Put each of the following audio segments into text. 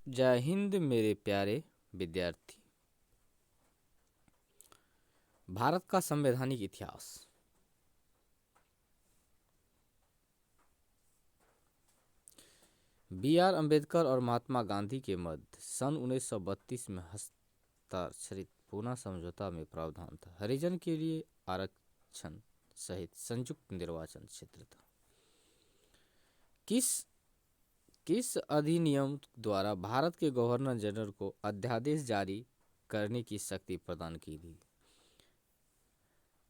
जय हिंद मेरे प्यारे विद्यार्थी। भारत का संवैधानिक इतिहास। B.R. अम्बेडकर और महात्मा गांधी के मध्य सन 1932 में हस्ताक्षरित पूना समझौता में प्रावधान था हरिजन के लिए आरक्षण सहित संयुक्त निर्वाचन क्षेत्र था। किस किस अधिनियम द्वारा भारत के गवर्नर जनरल को अध्यादेश जारी करने की शक्ति प्रदान की गई?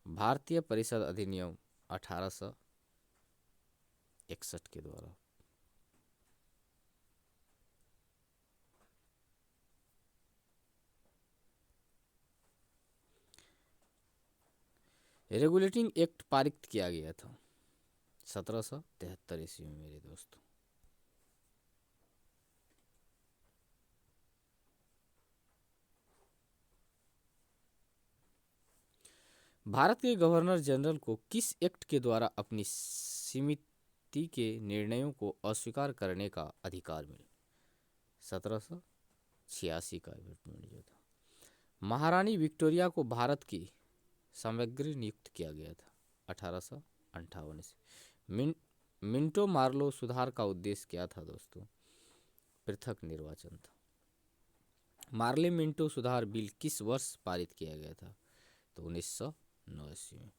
भारतीय परिषद अधिनियम 1861 के द्वारा। रेगुलेटिंग एक्ट पारित किया गया था 1773 ईस्वी में मेरे दोस्तों। भारत के गवर्नर जनरल को किस एक्ट के द्वारा अपनी समिति के निर्णयों को अस्वीकार करने का अधिकार मिला? 1786 का एमेंडमेंट जो था। महारानी विक्टोरिया को भारत की सामग्री नियुक्त किया गया था 1858 से। मिंटो मार्लो सुधार का उद्देश्य क्या था दोस्तों? पृथक निर्वाचन था। मार्ले मिंटो सुधार बिल किस वर्ष पारित किया गया था? तो 1909 ईस्वी में।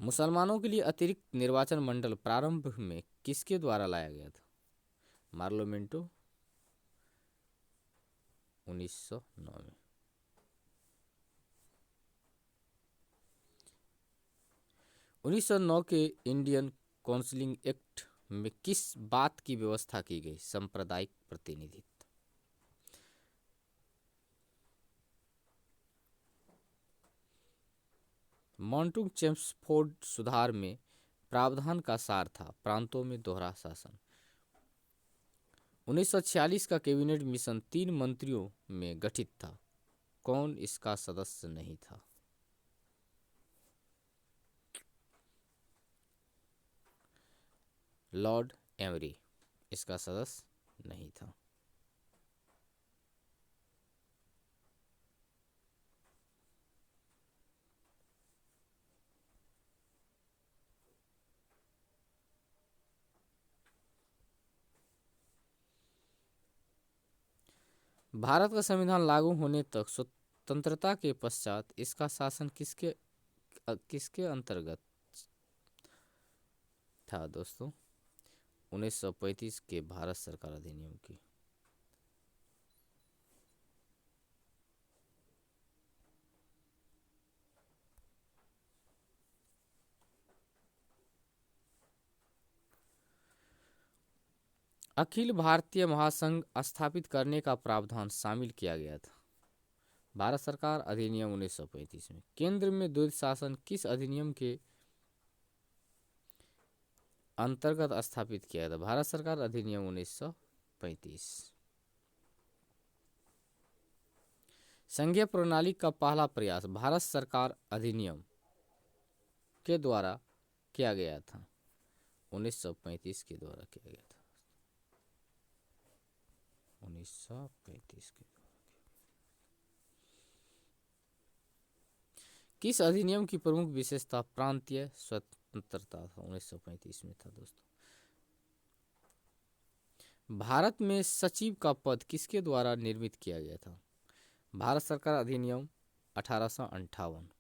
मुसलमानों के लिए अतिरिक्त निर्वाचन मंडल प्रारंभ में किसके द्वारा लाया गया था? मार्लो मिंटो 1909 में। उन्नीस सौ नौ के इंडियन काउंसिलिंग एक्ट में किस बात की व्यवस्था की गई? सांप्रदायिक प्रतिनिधित्व। मॉन्टूक चेम्सफोर्ड सुधार में प्रावधान का सार था प्रांतों में दोहरा शासन। 1946 का कैबिनेट मिशन 3 मंत्रियों में गठित था, कौन इसका सदस्य नहीं था? लॉर्ड एमरी इसका सदस्य नहीं था। भारत का संविधान लागू होने तक स्वतंत्रता के पश्चात इसका शासन किसके किसके अंतर्गत था दोस्तों? 1935 के भारत सरकार अधिनियम की। अखिल भारतीय महासंघ स्थापित करने का प्रावधान शामिल किया गया था भारत सरकार अधिनियम 1935 में। केंद्र में द्वैध शासन किस अधिनियम के अंतर्गत स्थापित किया गया था? भारत सरकार अधिनियम 1935। संघीय प्रणाली का पहला प्रयास भारत सरकार अधिनियम के द्वारा किया गया था 1935 के द्वारा किया गया था 1935 के। किस अधिनियम की प्रमुख विशेषता प्रांतीय स्वतंत्रता था? 1935 में था दोस्तों। भारत में सचिव का पद किसके द्वारा निर्मित किया गया था? भारत सरकार अधिनियम 1858।